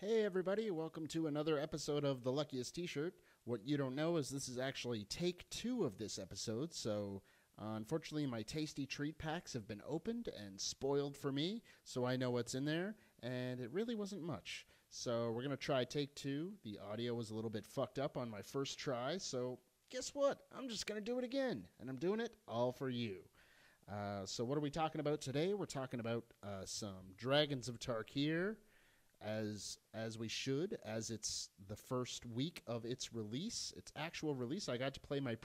Hey everybody, welcome to another episode of The Luckiest T-Shirt. What you don't know is this is actually take 2 of this episode, so unfortunately my tasty treat packs have been opened and spoiled for me, so I know what's in there, and it really wasn't much. So we're going to try take 2. The audio was a little bit fucked up on my first try, so guess what? I'm just going to do it again, and I'm doing it all for you. So what are we talking about today? We're talking about some Dragons of Tarkir, as we should, as it's the first week of its release, its actual release. I got to play my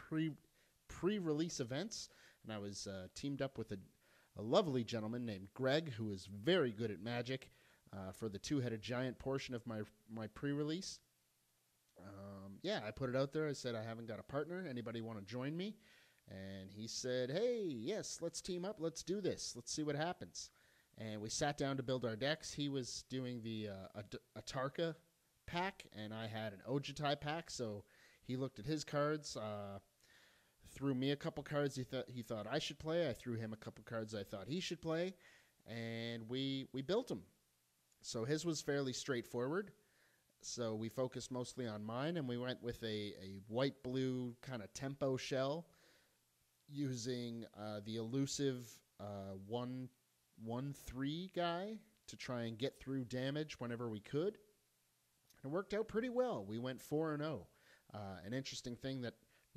pre-release events, and I was teamed up with a lovely gentleman named Greg, who is very good at Magic, for the two-headed giant portion of my pre-release. I put it out there. I said, I haven't got a partner. Anybody want to join me? And he said, hey, yes, let's team up. Let's do this. Let's see what happens. And we sat down to build our decks. He was doing the Atarka pack, and I had an Ojutai pack. So he looked at his cards, threw me a couple cards he thought I should play. I threw him a couple cards I thought he should play, and we built him. So his was fairly straightforward. So we focused mostly on mine, and we went with a white-blue kind of tempo shell using the elusive 1/3 guy to try and get through damage whenever we could. It worked out pretty well. We went 4-0. An interesting thing that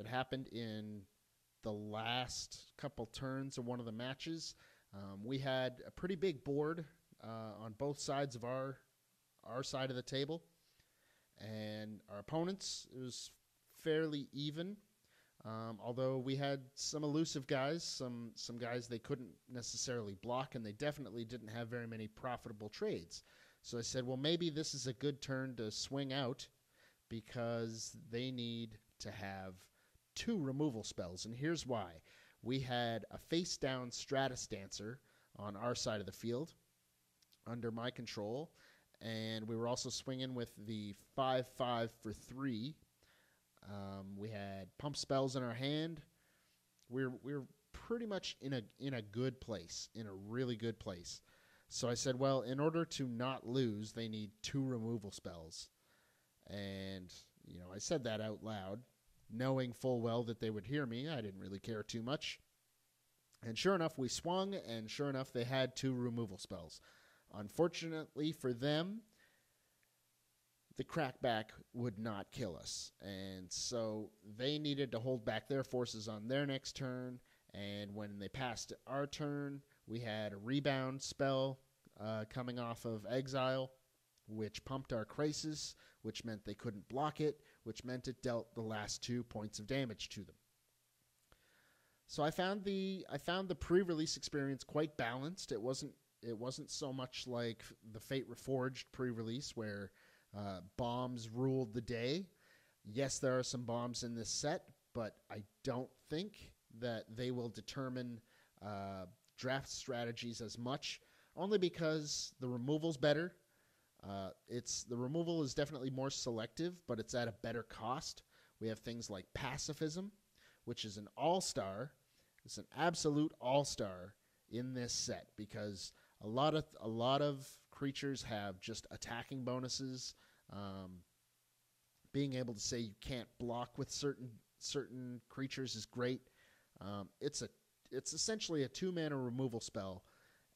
happened in the last couple turns of one of the matches, we had a pretty big board on both sides of our side of the table, and our opponents, it was fairly even. Although we had some elusive guys, some guys they couldn't necessarily block, and they definitely didn't have very many profitable trades. So I said, well, maybe this is a good turn to swing out because they need to have 2 removal spells. And here's why. We had a face-down Stratus Dancer on our side of the field under my control, and we were also swinging with the 5/5 for 3. We had pump spells in our hand. We're pretty much in a good place, in a really good place. So I said, well, in order to not lose, they need 2 removal spells. And, I said that out loud, knowing full well that they would hear me. I didn't really care too much. And sure enough, we swung, and sure enough, they had 2 removal spells. Unfortunately for them, the crackback would not kill us. And so they needed to hold back their forces on their next turn. And when they passed our turn, we had a rebound spell coming off of exile, which pumped our Crisis, which meant they couldn't block it, which meant it dealt the last 2 points of damage to them. So I found the pre-release experience quite balanced. It wasn't so much like the Fate Reforged pre-release where bombs ruled the day. Yes, there are some bombs in this set, but I don't think that they will determine draft strategies as much, only because the removal's better. The removal is definitely more selective, but it's at a better cost. We have things like Pacifism, which is an all-star. It's an absolute all-star in this set because a lot of creatures have just attacking bonuses. Being able to say you can't block with certain creatures is great. It's essentially a 2-mana removal spell,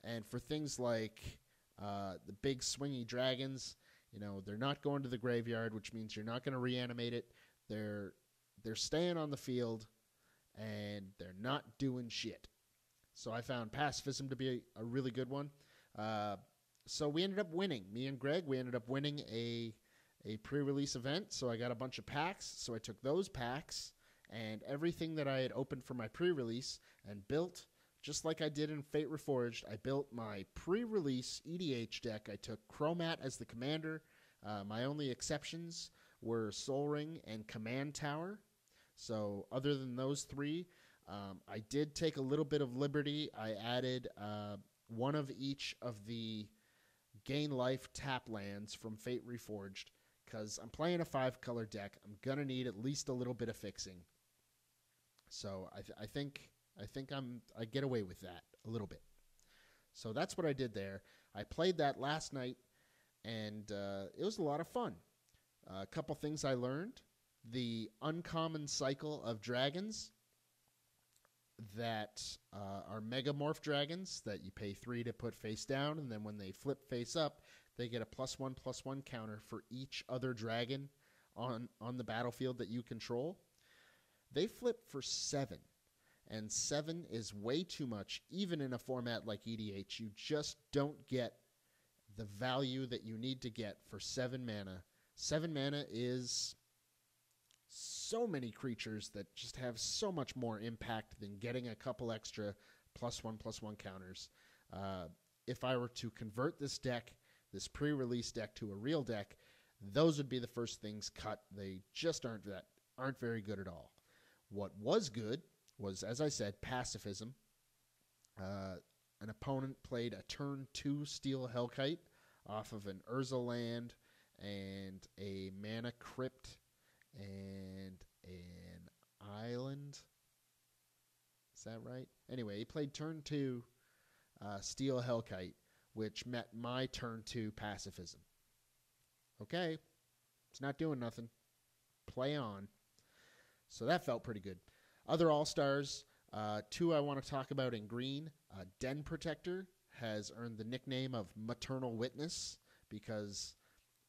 and for things like the big swingy dragons, they're not going to the graveyard, which means you're not going to reanimate it. They're staying on the field, and they're not doing shit. So I found Pacifism to be a really good one. So we ended up winning. Me and Greg, we ended up winning a pre-release event. So I got a bunch of packs. So I took those packs and everything that I had opened for my pre-release and built, just like I did in Fate Reforged, I built my pre-release EDH deck. I took Chromat as the commander. My only exceptions were Sol Ring and Command Tower. So other than those 3, I did take a little bit of liberty. I added one of each of the gain life tap lands from Fate Reforged because I'm playing a 5-color deck. I'm going to need at least a little bit of fixing. So I think I get away with that a little bit. So that's what I did there. I played that last night and it was a lot of fun. A couple things I learned. The uncommon cycle of dragons that are megamorph dragons that you pay 3 to put face down, and then when they flip face up, they get a +1/+1 counter for each other dragon on the battlefield that you control. They flip for 7, and 7 is way too much, even in a format like EDH. You just don't get the value that you need to get for 7 mana. 7 mana is so many creatures that just have so much more impact than getting a couple extra +1/+1 counters. If I were to convert this deck, this pre-release deck, to a real deck, those would be the first things cut. They just aren't very good at all. What was good was, as I said, pacifism. An opponent played a turn 2 Steel Hellkite off of an Urza land and a Mana Crypt and an island. Is that right? Anyway, he played turn 2 Steel Hellkite, which met my turn 2 pacifism. Okay, it's not doing nothing. Play on. So that felt pretty good. Other all-stars, 2 I want to talk about in green. Den Protector has earned the nickname of Maternal Witness because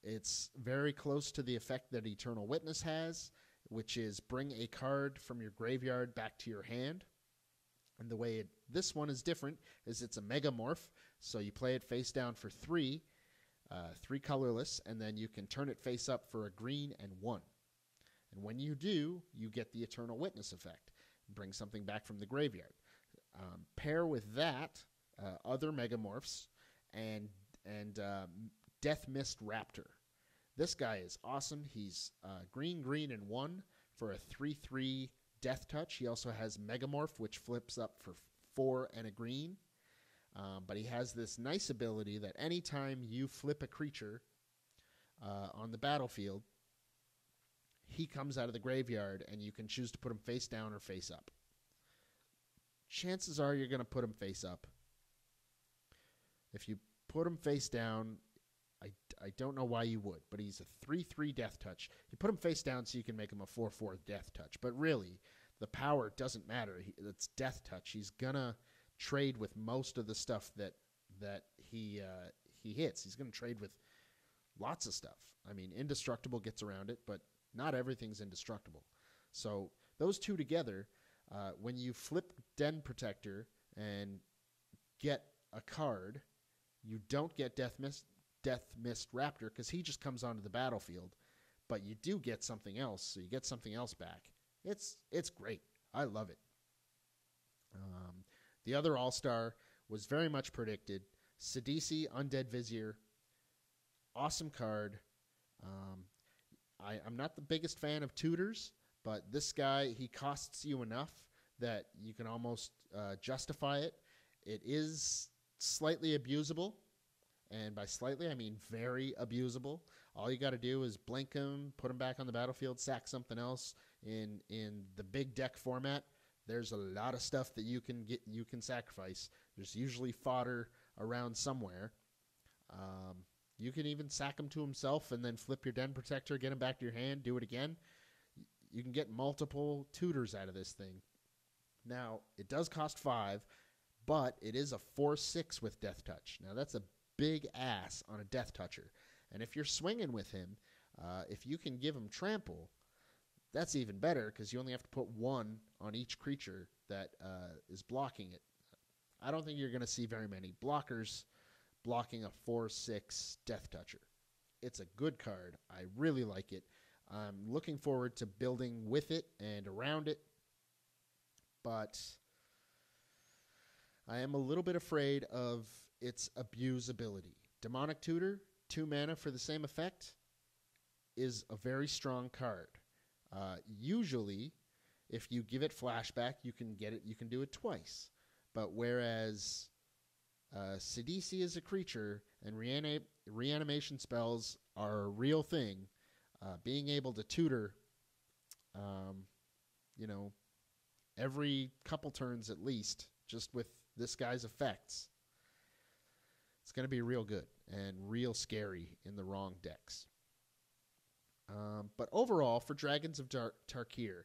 it's very close to the effect that Eternal Witness has, which is bring a card from your graveyard back to your hand. And the way this one is different is it's a megamorph, so you play it face down for 3, 3 colorless, and then you can turn it face up for a green and 1. And when you do, you get the Eternal Witness effect. Bring something back from the graveyard. Pair with that other megamorphs and Death Mist Raptor. This guy is awesome. He's green, and 1 for a 3/3 Death Touch. He also has Megamorph, which flips up for 4 and a green. But he has this nice ability that anytime you flip a creature on the battlefield, he comes out of the graveyard, and you can choose to put him face down or face up. Chances are you're going to put him face up. If you put him face down, I don't know why you would, but he's a 3/3 Death Touch. You put him face down so you can make him a 4/4 Death Touch. But really, the power doesn't matter. It's Death Touch. He's going to trade with most of the stuff that he hits. He's going to trade with lots of stuff. I mean, Indestructible gets around it, but not everything's indestructible. So those two together, when you flip Den Protector and get a card, you don't get Death Mist Raptor because he just comes onto the battlefield, but you do get something else, so you get something else back. It's great. I love it. The other all-star was very much predicted. Sidisi Undead Vizier. Awesome card. I'm not the biggest fan of tutors, but this guy, he costs you enough that you can almost justify it. It is slightly abusable, and by slightly, I mean very abusable. All you got to do is blink him, put him back on the battlefield, sack something else. In the big deck format, there's a lot of stuff that you can sacrifice. There's usually fodder around somewhere. You can even sack him to himself and then flip your Den Protector, get him back to your hand, do it again. You can get multiple tutors out of this thing. Now, it does cost 5, but it is a 4/6 with Death Touch. Now, that's a big ass on a Death Toucher. And if you're swinging with him, if you can give him Trample, that's even better because you only have to put 1 on each creature that is blocking it. I don't think you're going to see very many blockers blocking a 4/6 Death Toucher. It's a good card. I really like it. I'm looking forward to building with it and around it, but I am a little bit afraid of its abusability. Demonic Tutor, 2 mana for the same effect, is a very strong card. Usually, if you give it flashback, you can do it twice. But whereas Sidisi is a creature and reanimation spells are a real thing, being able to tutor, every couple turns at least, just with this guy's effects, it's going to be real good. and real scary in the wrong decks. But overall, for Dragons of Tarkir,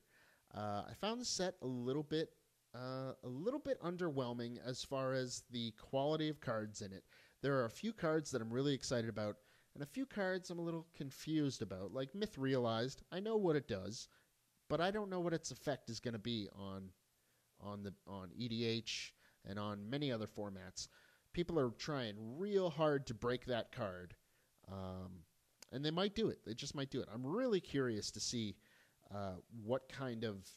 I found the set a little bit underwhelming as far as the quality of cards in it. There are a few cards that I'm really excited about, and a few cards I'm a little confused about. Like Myth Realized, I know what it does, but I don't know what its effect is going to be on EDH and on many other formats. People are trying real hard to break that card, and they might do it. They just might do it. I'm really curious to see what kind of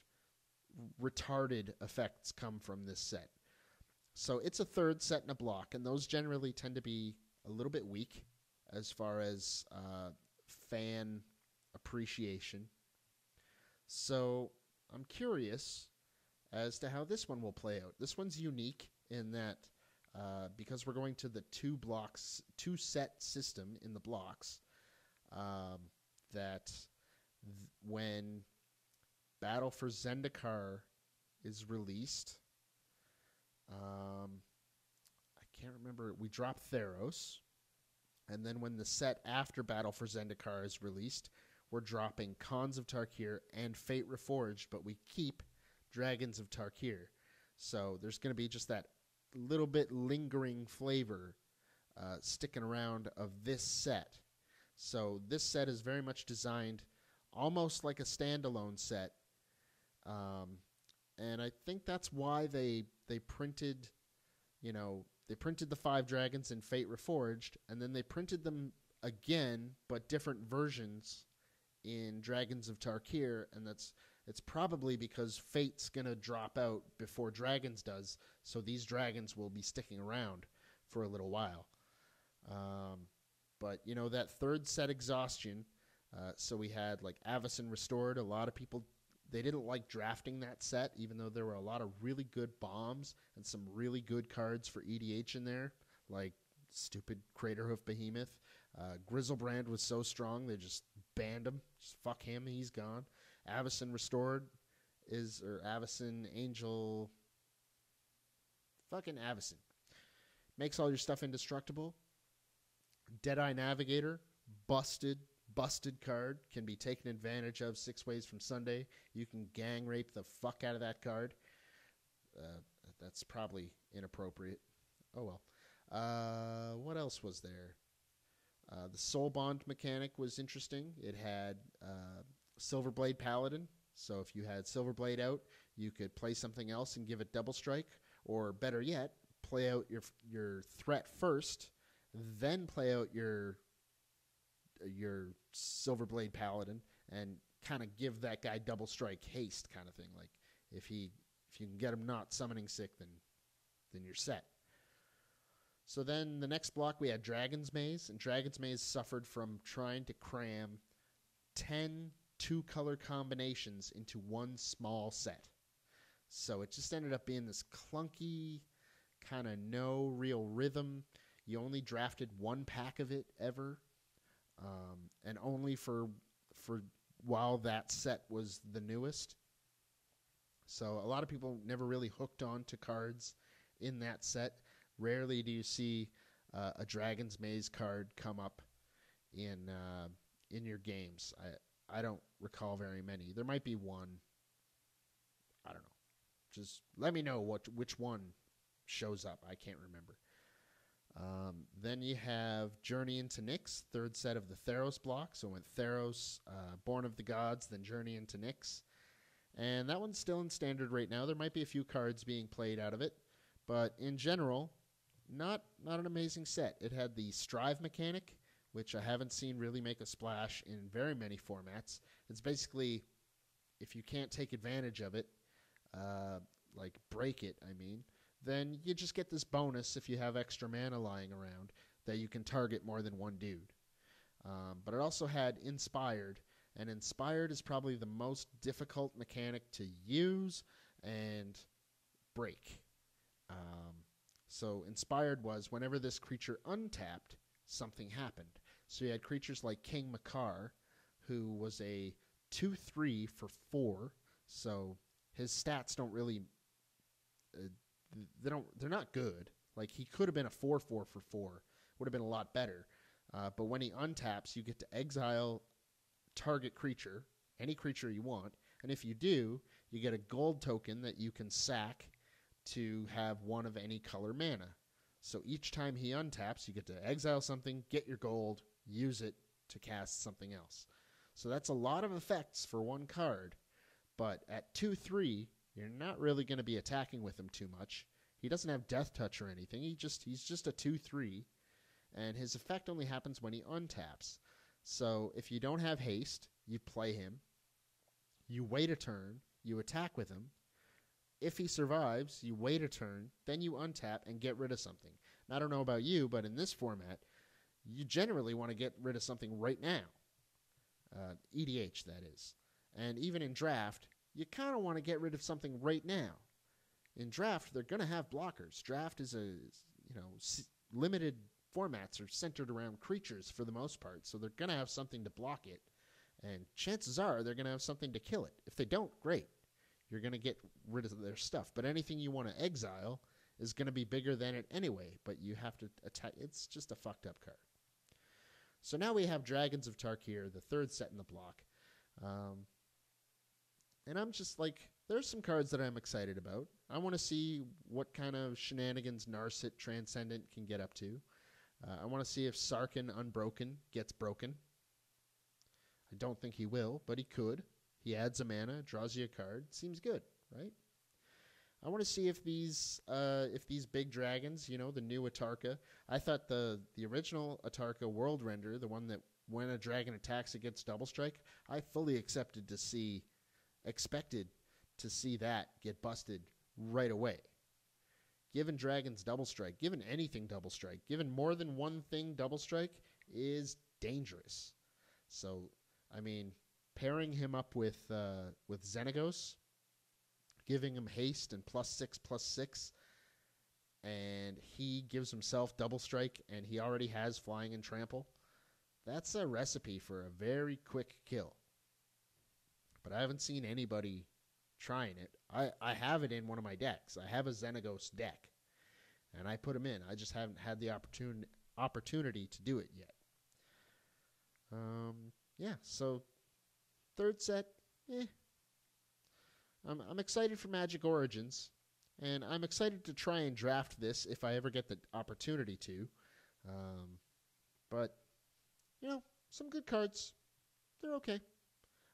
retarded effects come from this set. So it's a third set in a block, and those generally tend to be a little bit weak as far as fan appreciation. So I'm curious as to how this one will play out. This one's unique in that because we're going to the two set system in the blocks, when Battle for Zendikar is released, I can't remember, we drop Theros, and then when the set after Battle for Zendikar is released, we're dropping Khans of Tarkir and Fate Reforged, but we keep Dragons of Tarkir. So there's going to be just that little bit lingering flavor sticking around of this set. So this set is very much designed almost like a standalone set. And I think that's why they printed, they printed the 5 dragons in Fate Reforged, and then they printed them again, but different versions in Dragons of Tarkir, and it's probably because Fate's going to drop out before Dragons does, so these dragons will be sticking around for a little while. But, that third set exhaustion, so we had like Avacyn Restored. A lot of people, they didn't like drafting that set, even though there were a lot of really good bombs and some really good cards for EDH in there, like stupid Craterhoof Behemoth. Grizzlebrand was so strong, they just banned him. Just fuck him, he's gone. Avacyn Restored or Avacyn Angel. Fucking Avacyn. Makes all your stuff indestructible. Deadeye Navigator, busted card, can be taken advantage of 6 ways from Sunday. You can gang rape the fuck out of that card. That's probably inappropriate. Oh well. What else was there? The Soul Bond mechanic was interesting. It had Silverblade Paladin. So if you had Silverblade out, you could play something else and give it double strike. Or better yet, play out your threat first, then play out your Silverblade Paladin and kind of give that guy double strike haste kind of thing. Like if you can get him not summoning sick, then you're set. So then the next block we had Dragon's Maze, and Dragon's Maze suffered from trying to cram 10 2-color combinations into one small set. So it just ended up being this clunky, kind of no real rhythm. You only drafted 1 pack of it ever, and only for while that set was the newest. So a lot of people never really hooked on to cards in that set. Rarely do you see a Dragon's Maze card come up in your games. I don't recall very many. There might be one. I don't know. Just let me know which one shows up. I can't remember. Then you have Journey into Nyx, third set of the Theros block. So went Theros, Born of the Gods, then Journey into Nyx. And that one's still in standard right now. There might be a few cards being played out of it. But in general, not an amazing set. It had the Strive mechanic, which I haven't seen really make a splash in very many formats. It's basically, if you can't take advantage of it, like break it, then you just get this bonus if you have extra mana lying around that you can target more than one dude. But it also had Inspired, and Inspired is probably the most difficult mechanic to use and break. So Inspired was whenever this creature untapped, something happened. So you had creatures like King Makar, who was a 2/3 for 4. So his stats don't really, they're not good. Like he could have been a 4/4 for 4, would have been a lot better. But when he untaps, you get to exile target creature, any creature you want, and if you do, you get a gold token that you can sack to have one of any color mana. So each time he untaps, you get to exile something, get your gold, use it to cast something else. So that's a lot of effects for one card, but at 2/3, you're not really going to be attacking with him too much. He doesn't have Death Touch or anything. He's just a 2/3, and his effect only happens when he untaps. So if you don't have haste, you play him. You wait a turn, you attack with him. If he survives, you wait a turn, then you untap and get rid of something. Now, I don't know about you, but in this format, you generally want to get rid of something right now. EDH, that is. And even in draft, you kind of want to get rid of something right now. In draft, they're going to have blockers. Draft is limited formats are centered around creatures for the most part, so they're going to have something to block it. And chances are they're going to have something to kill it. If they don't, great. You're going to get rid of their stuff. But anything you want to exile is going to be bigger than it anyway, but you have to attack. It's just a fucked up card. So now we have Dragons of Tarkir, the third set in the block. And I'm just like, there's some cards that I'm excited about. I want to see what kind of shenanigans Narset Transcendent can get up to. I want to see if Sarkhan Unbroken gets broken. I don't think he will, but he could. He adds a mana, draws you a card. Seems good, right? I want to see if these big dragons, the new Atarka. I thought the original Atarka World Render, the one that when a dragon attacks it gets double strike, I fully expected to see that get busted right away. Given dragons double strike, given anything double strike, given more than one thing double strike is dangerous. So, I mean, pairing him up with Xenagos, giving him haste and +6/+6, and he gives himself double strike, and he already has flying and trample. That's a recipe for a very quick kill. But I haven't seen anybody trying it. I have it in one of my decks. I have a Xenagos deck, and I put him in. I just haven't had the opportunity to do it yet. So third set, I'm excited for Magic Origins, and I'm excited to try and draft this if I ever get the opportunity to. But, some good cards. They're okay.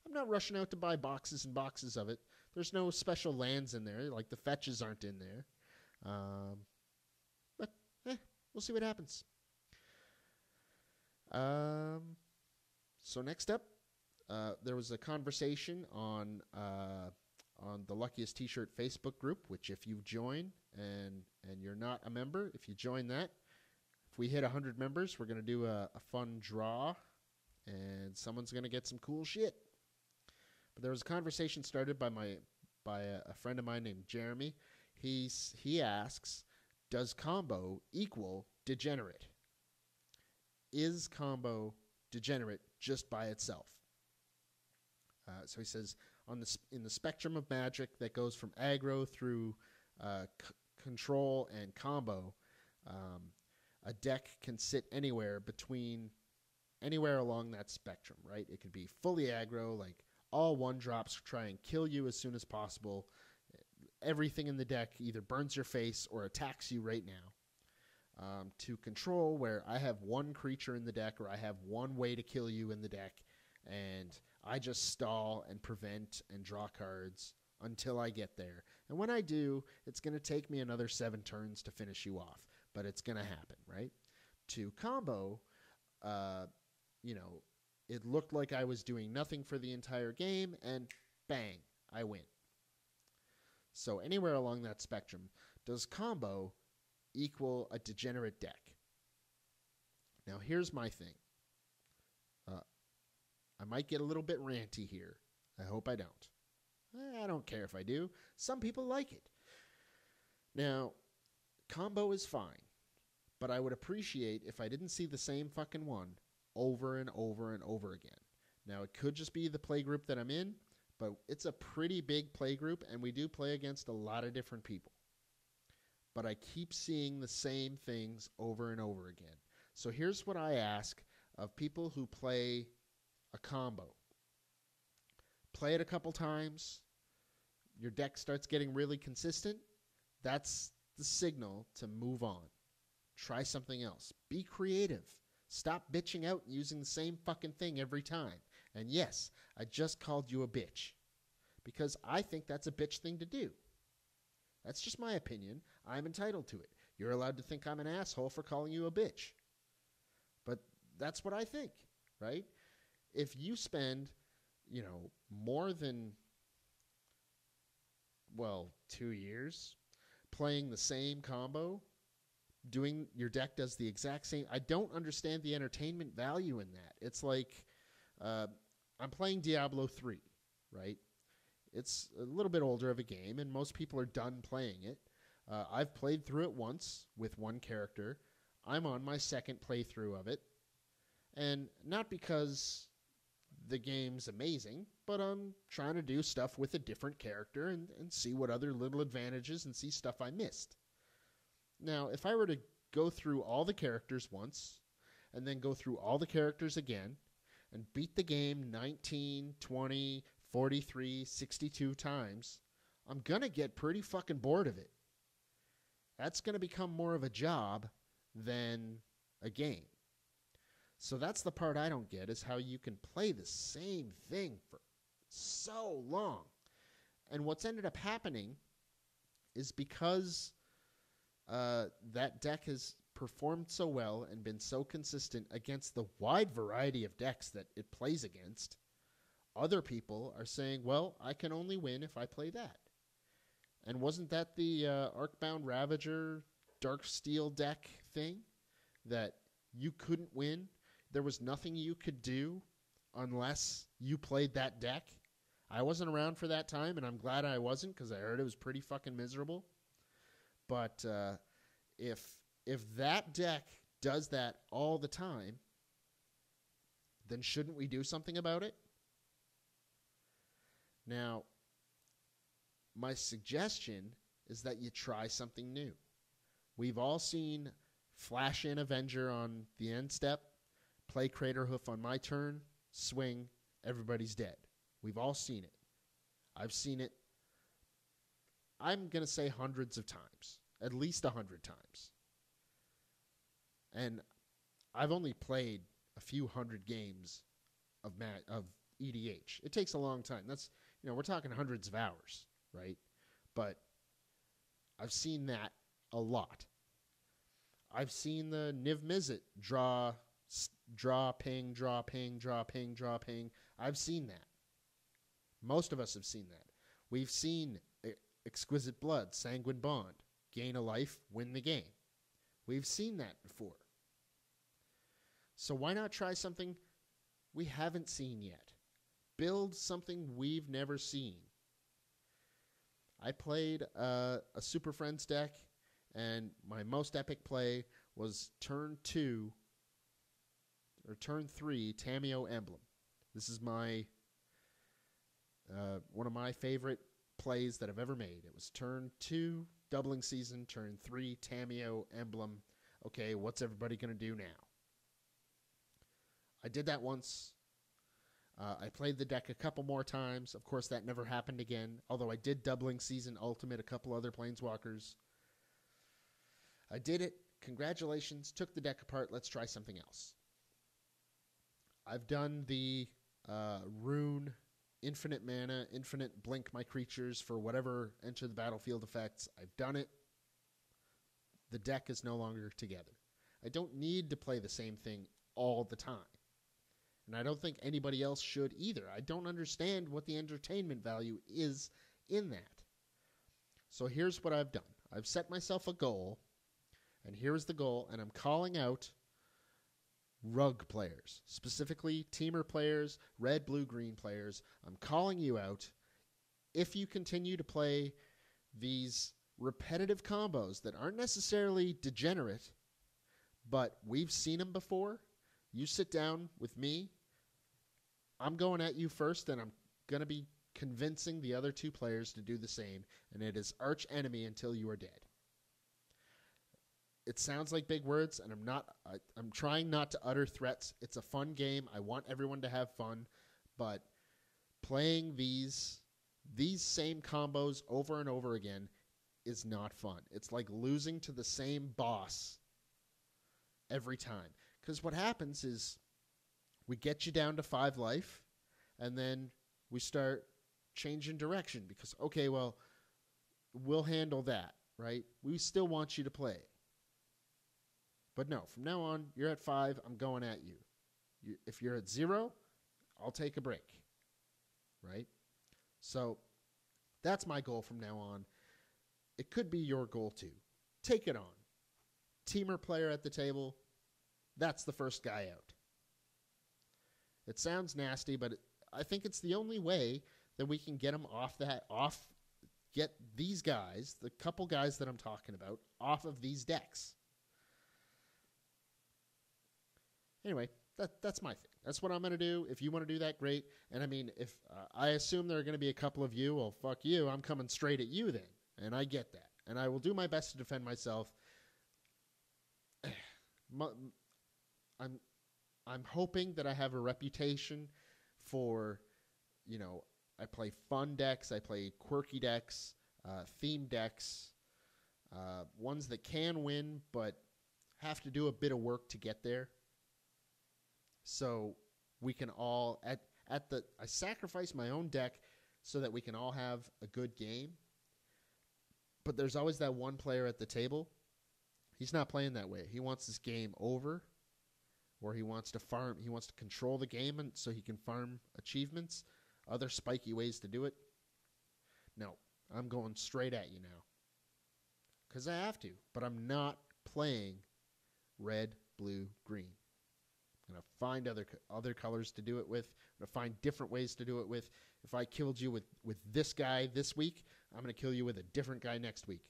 I'm not rushing out to buy boxes and boxes of it. There's no special lands in there, like the fetches aren't in there. But we'll see what happens. So next up, there was a conversation on the Luckiest T-Shirt Facebook group, which if you join and you're not a member, if you join that, if we hit 100 members, we're going to do a fun draw, and someone's going to get some cool shit. But there was a conversation started by a friend of mine named Jeremy. He asks, does combo equal degenerate? Is combo degenerate just by itself? So he says, in the spectrum of Magic that goes from aggro through control and combo, a deck can sit anywhere along that spectrum, right? It could be fully aggro, like all 1-drops try and kill you as soon as possible. Everything in the deck either burns your face or attacks you right now. To control, where I have one creature in the deck, or I have one way to kill you in the deck, and I just stall and prevent and draw cards until I get there. And when I do, it's going to take me another 7 turns to finish you off, but it's going to happen, right? To combo, it looked like I was doing nothing for the entire game, and bang, I win. So anywhere along that spectrum, does combo equal a degenerate deck? Now, here's my thing. I might get a little bit ranty here. I hope I don't. I don't care if I do. Some people like it. Now, combo is fine, but I would appreciate if I didn't see the same fucking one over and over and over again. Now, it could just be the play group that I'm in, but it's a pretty big play group, and we do play against a lot of different people. But I keep seeing the same things over and over again. So here's what I ask of people who play a combo. Play it a couple times. Your deck starts getting really consistent. That's the signal to move on. Try something else. Be creative. Stop bitching out and using the same fucking thing every time. And yes, I just called you a bitch. Because I think that's a bitch thing to do. That's just my opinion. I'm entitled to it. You're allowed to think I'm an asshole for calling you a bitch. But that's what I think, right? If you spend, more than, 2 years playing the same combo, doing your deck does the exact same. I don't understand the entertainment value in that. It's like I'm playing Diablo 3, right? It's a little bit older of a game, and most people are done playing it. I've played through it once with one character. I'm on my second playthrough of it. And not because the game's amazing, but I'm trying to do stuff with a different character and see what other little advantages and see stuff I missed. Now, if I were to go through all the characters once and then go through all the characters again and beat the game 19, 20, 43, 62 times, I'm going to get pretty fucking bored of it. That's going to become more of a job than a game. So that's the part I don't get, is how you can play the same thing for so long. And what's ended up happening is because that deck has performed so well and been so consistent against the wide variety of decks that it plays against, other people are saying, well, I can only win if I play that. And wasn't that the Arcbound Ravager Darksteel deck thing? That you couldn't win? There was nothing you could do unless you played that deck? I wasn't around for that time, and I'm glad I wasn't, because I heard it was pretty fucking miserable. But if that deck does that all the time, then shouldn't we do something about it? Now, my suggestion is that you try something new. We've all seen flash in Avenger on the end step, play Crater Hoof on my turn, swing, everybody's dead. We've all seen it. I've seen it, I'm going to say hundreds of times, at least 100 times. And I've only played a few hundred games of EDH. It takes a long time. That's, we're talking hundreds of hours, right? But I've seen that a lot. I've seen the Niv Mizzet draw, ping, draw, ping, draw, ping, draw, ping. I've seen that. Most of us have seen that. We've seen Exquisite Blood, Sanguine Bond, gain a life, win the game. We've seen that before. So why not try something we haven't seen yet? Build something we've never seen. I played a Super Friends deck, and my most epic play was turn 3 Tameo Emblem. This is my one of my favorite plays that I've ever made. It was turn 2 Doubling Season, turn 3 Tameo Emblem. Okay, what's everybody going to do now? I did that once. I played the deck a couple more times. Of course, that never happened again, although I did Doubling Season Ultimate a couple other Planeswalkers. I did it. Congratulations. Took the deck apart. Let's try something else. I've done the Rune, infinite mana, infinite blink my creatures for whatever enter the battlefield effects. I've done it. The deck is no longer together. I don't need to play the same thing all the time. And I don't think anybody else should either. I don't understand what the entertainment value is in that. So here's what I've done. I've set myself a goal, and here's the goal, and I'm calling out rug players, specifically teamer players, red, blue, green players. I'm calling you out. If you continue to play these repetitive combos that aren't necessarily degenerate, but we've seen them before, you sit down with me. I'm going at you first, and I'm going to be convincing the other two players to do the same, and it is arch enemy until you are dead. it sounds like big words, and I'm trying not to utter threats. It's a fun game. I want everyone to have fun, but playing these same combos over and over again is not fun. It's like losing to the same boss every time. Because what happens is we get you down to 5 life, and then we start changing direction because, okay, well, we'll handle that, right? We still want you to play. But no, from now on, you're at 5, I'm going at you. If you're at 0, I'll take a break, right? So that's my goal from now on. It could be your goal too. Take it on. Team or player at the table, that's the first guy out. It sounds nasty, but I think it's the only way that we can get them get these guys, the couple guys that I'm talking about, off of these decks. Anyway, that's my thing. That's what I'm going to do. If you want to do that, great. And I mean, if I assume there are going to be a couple of you, well, fuck you. I'm coming straight at you then. And I get that. And I will do my best to defend myself. I'm hoping that I have a reputation for, I play fun decks, I play quirky decks, theme decks, ones that can win but have to do a bit of work to get there. So we can all I sacrifice my own deck so that we can all have a good game. But there's always that one player at the table. He's not playing that way. He wants this game over, or he wants to farm. He wants to control the game so he can farm achievements, other spiky ways to do it. No, I'm going straight at you now because I have to. But I'm not playing red, blue, green. I'm going to find other colors to do it with. I'm going to find different ways to do it with. If I killed you with this guy this week, I'm going to kill you with a different guy next week.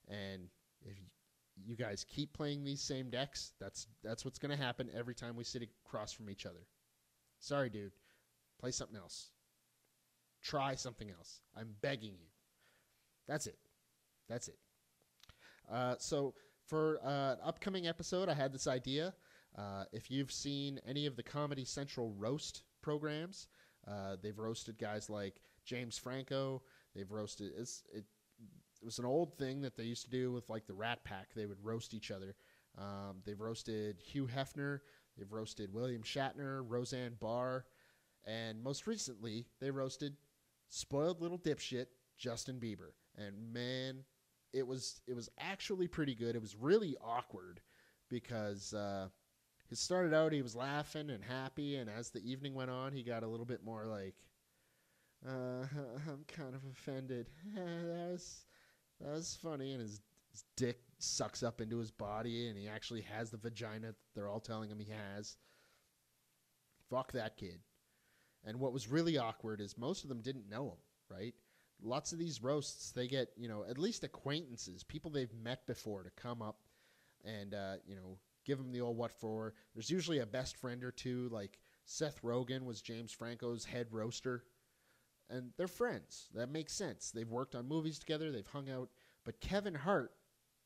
And if you guys keep playing these same decks, that's what's going to happen every time we sit across from each other. Sorry, dude. Play something else. Try something else. I'm begging you. That's it. So for an upcoming episode, I had this idea. If you've seen any of the Comedy Central roast programs, they've roasted guys like James Franco. They've roasted it was an old thing that they used to do with like the Rat Pack. They would roast each other. They've roasted Hugh Hefner. They've roasted William Shatner, Roseanne Barr, and most recently they roasted spoiled little dipshit Justin Bieber. And man, it was actually pretty good. It was really awkward because it started out, he was laughing and happy, and as the evening went on, he got a little bit more like, I'm kind of offended. That was funny, and his dick sucks up into his body, and he actually has the vagina that they're all telling him he has. Fuck that kid. And what was really awkward is most of them didn't know him, right? Lots of these roasts, they get, at least acquaintances, people they've met before to come up and, give them the old what for. There's usually a best friend or two, like Seth Rogen was James Franco's head roaster. And they're friends. That makes sense. They've worked on movies together. They've hung out. But Kevin Hart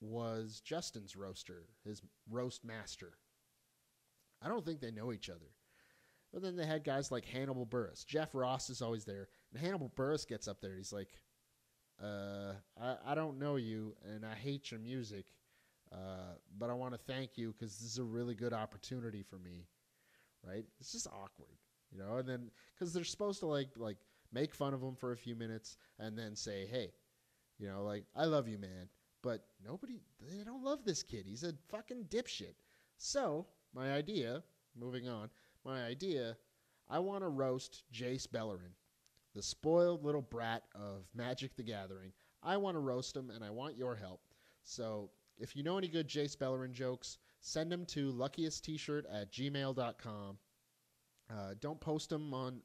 was Justin's roaster, his roast master. I don't think they know each other. But then they had guys like Hannibal Buress. Jeff Ross is always there. And Hannibal Buress gets up there. He's like, I don't know you, and I hate your music. But I want to thank you because this is a really good opportunity for me, right? It's just awkward, and then because they're supposed to like make fun of him for a few minutes and then say, hey, I love you, man. But they don't love this kid. He's a fucking dipshit. So my idea, I want to roast Jace Beleren, the spoiled little brat of Magic the Gathering. I want to roast him, and I want your help. So if you know any good Jace Beleren jokes, send them to luckiesttshirt@gmail.com. Don't post them on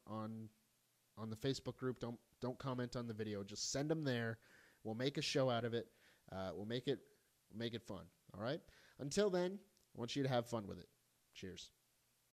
the Facebook group. Don't comment on the video. Just send them there. We'll make a show out of it. We'll make it fun. All right? Until then, I want you to have fun with it. Cheers.